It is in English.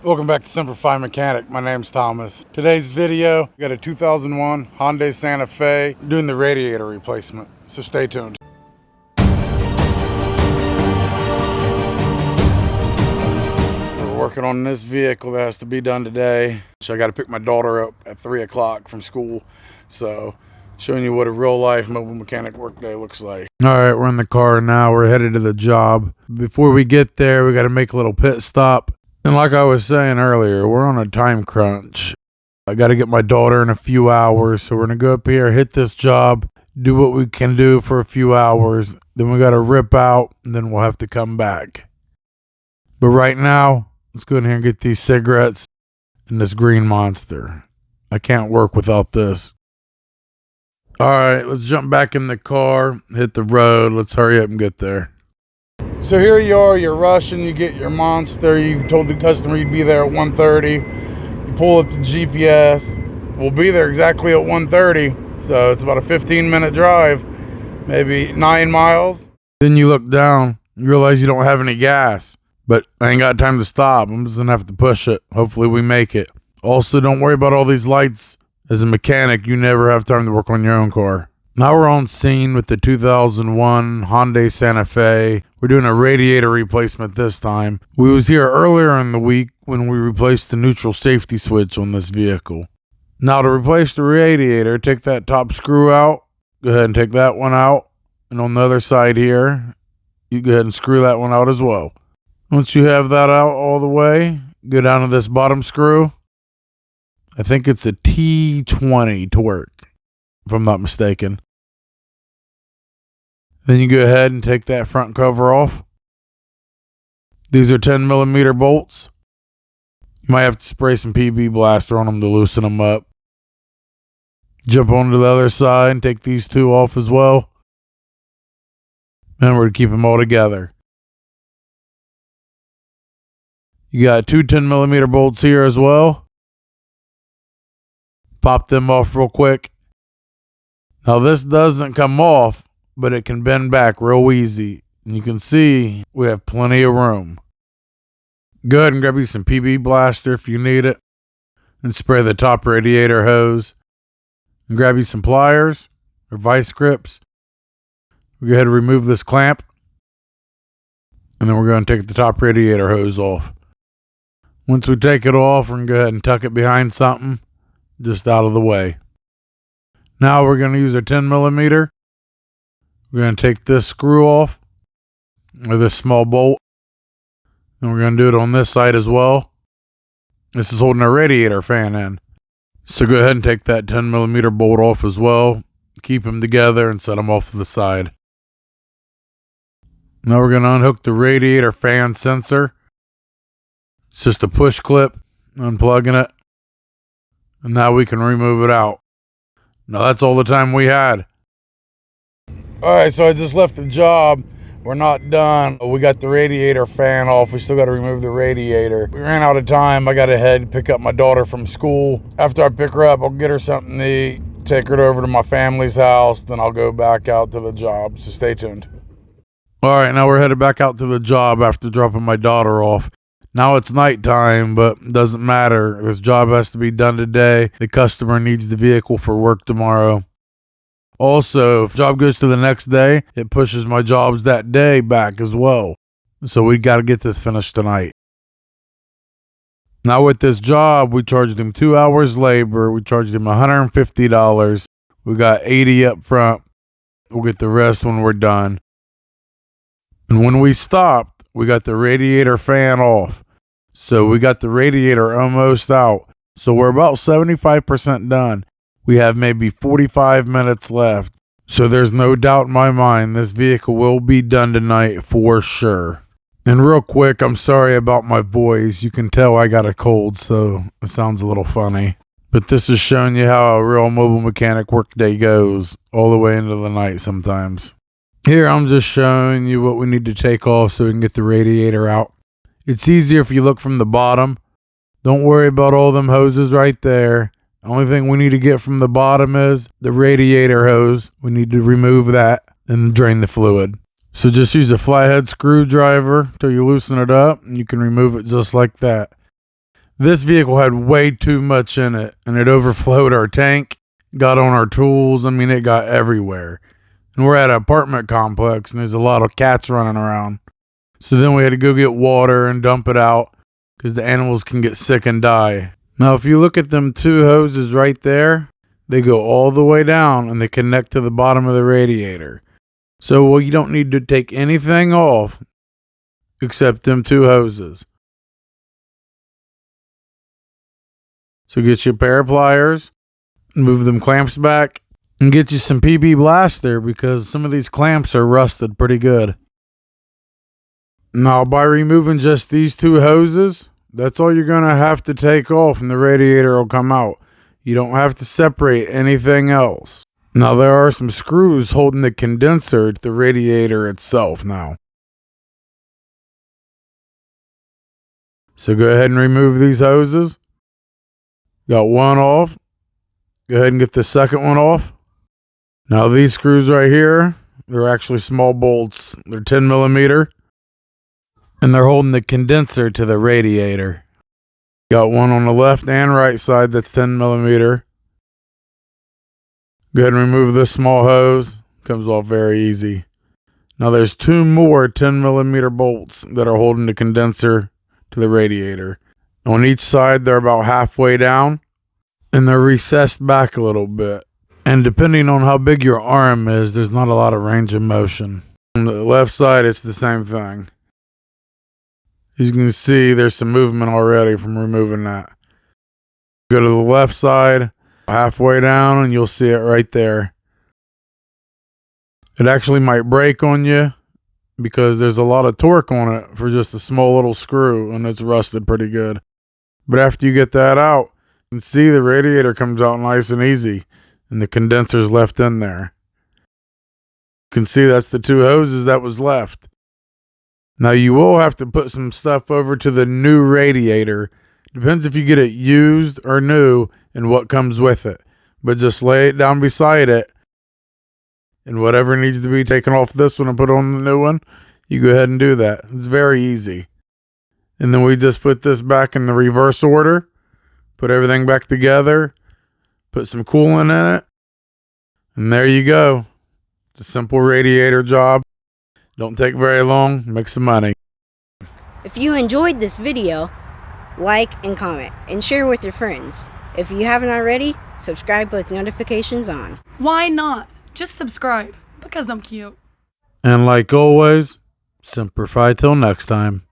Welcome back to Semper Mechanic. My name's Thomas. Today's video, we got a 2001 Hyundai Santa Fe doing the radiator replacement, so stay tuned. We're working on this vehicle that has to be done today. So I got to pick my daughter up at 3 o'clock from school, so showing you what a real life mobile mechanic workday looks like. All right, we're in the car now. We're headed to the job. Before we get there, we got to make a little pit stop. And like I was saying earlier, we're on a time crunch. I got to get my daughter in a few hours. So we're going to go up here, hit this job, do what we can do for a few hours. Then we got to rip out, and then we'll have to come back. But right now, let's go in here and get these cigarettes and this green monster. I can't work without this. All right, let's jump back in the car, hit the road. Let's hurry up and get there. So here you are, you're rushing, you get your monster. You told the customer you'd be there at 1:30. You pull up the GPS. We'll be there exactly at 1:30. So it's about a 15-minute drive, maybe 9 miles. Then you look down, you realize you don't have any gas. But I ain't got time to stop. I'm just gonna have to push it. Hopefully we make it. Also, don't worry about all these lights. As a mechanic, you never have time to work on your own car. Now we're on scene with the 2001 Hyundai Santa Fe. We're doing a radiator replacement this time. We was here earlier in the week when we replaced the neutral safety switch on this vehicle. Now to replace the radiator, take that top screw out. Go ahead and take that one out. And on the other side here, you go ahead and screw that one out as well. Once you have that out all the way, go down to this bottom screw. I think it's a T20 torque, if I'm not mistaken. Then you go ahead and take that front cover off. These are 10mm bolts. You might have to spray some PB Blaster on them to loosen them up. Jump onto the other side and take these two off as well. And we're going to keep them all together. You got two 10mm bolts here as well. Pop them off real quick. Now this doesn't come off, but it can bend back real easy. And you can see we have plenty of room. Go ahead and grab you some PB Blaster if you need it. And spray the top radiator hose. And grab you some pliers or vice grips. Go ahead and remove this clamp. And then we're going to take the top radiator hose off. Once we take it off, we're going to go ahead and tuck it behind something. Just out of the way. Now we're going to use our 10mm. We're going to take this screw off, or this small bolt, and we're going to do it on this side as well. This is holding our radiator fan in. So go ahead and take that 10mm bolt off as well. Keep them together and set them off to the side. Now we're going to unhook the radiator fan sensor. It's just a push clip, unplugging it. And now we can remove it out. Now that's all the time we had. Alright, so I just left the job. We're not done. We got the radiator fan off. We still got to remove the radiator. We ran out of time. I got to head pick up my daughter from school. After I pick her up, I'll get her something to eat, take her over to my family's house, then I'll go back out to the job. So stay tuned. Alright, now we're headed back out to the job after dropping my daughter off. Now it's nighttime, but it doesn't matter. This job has to be done today. The customer needs the vehicle for work tomorrow. Also, if the job goes to the next day, it pushes my jobs that day back as well. So we got to get this finished tonight. Now with this job, we charged him 2 hours labor. We charged him $150. We got $80 up front. We'll get the rest when we're done. And when we stopped, we got the radiator fan off. So we got the radiator almost out. So we're about 75% done. We have maybe 45 minutes left. So there's no doubt in my mind this vehicle will be done tonight for sure. And real quick, I'm sorry about my voice. You can tell I got a cold, so it sounds a little funny. But this is showing you how a real mobile mechanic workday goes all the way into the night sometimes. Here I'm just showing you what we need to take off so we can get the radiator out. It's easier if you look from the bottom. Don't worry about all them hoses right there. The only thing we need to get from the bottom is the radiator hose. We need to remove that and drain the fluid. So just use a flathead screwdriver till you loosen it up, and you can remove it just like that. This vehicle had way too much in it, and it overflowed our tank, got on our tools. I mean, it got everywhere. And we're at an apartment complex, and there's a lot of cats running around. So then we had to go get water and dump it out because the animals can get sick and die. Now, if you look at them two hoses right there, they go all the way down and they connect to the bottom of the radiator. So, well, you don't need to take anything off except them two hoses. So get you a pair of pliers, move them clamps back, and get you some PB Blaster because some of these clamps are rusted pretty good. Now, by removing just these two hoses, that's all you're going to have to take off and the radiator will come out. You don't have to separate anything else. Now, there are some screws holding the condenser to the radiator itself now. So go ahead and remove these hoses. Got one off. Go ahead and get the second one off. Now, these screws right here, they're actually small bolts. They're 10 millimeter. And they're holding the condenser to the radiator. Got one on the left and right side that's 10 millimeter. Go ahead and remove this small hose. Comes off very easy. Now there's two more 10 millimeter bolts that are holding the condenser to the radiator. On each side, they're about halfway down. And they're recessed back a little bit. And depending on how big your arm is, there's not a lot of range of motion. On the left side, it's the same thing. As you can see, there's some movement already from removing that. Go to the left side, halfway down, and you'll see it right there. It actually might break on you because there's a lot of torque on it for just a small little screw, and it's rusted pretty good. But after you get that out, you can see the radiator comes out nice and easy, and the condenser's left in there. You can see that's the two hoses that was left. Now, you will have to put some stuff over to the new radiator. Depends if you get it used or new and what comes with it. But just lay it down beside it. And whatever needs to be taken off this one and put on the new one, you go ahead and do that. It's very easy. And then we just put this back in the reverse order. Put everything back together. Put some coolant in it. And there you go. It's a simple radiator job. Don't take very long, make some money. If you enjoyed this video, like and comment and share with your friends. If you haven't already, subscribe with notifications on. Why not? Just subscribe, because I'm cute. And like always, Semper Fi till next time.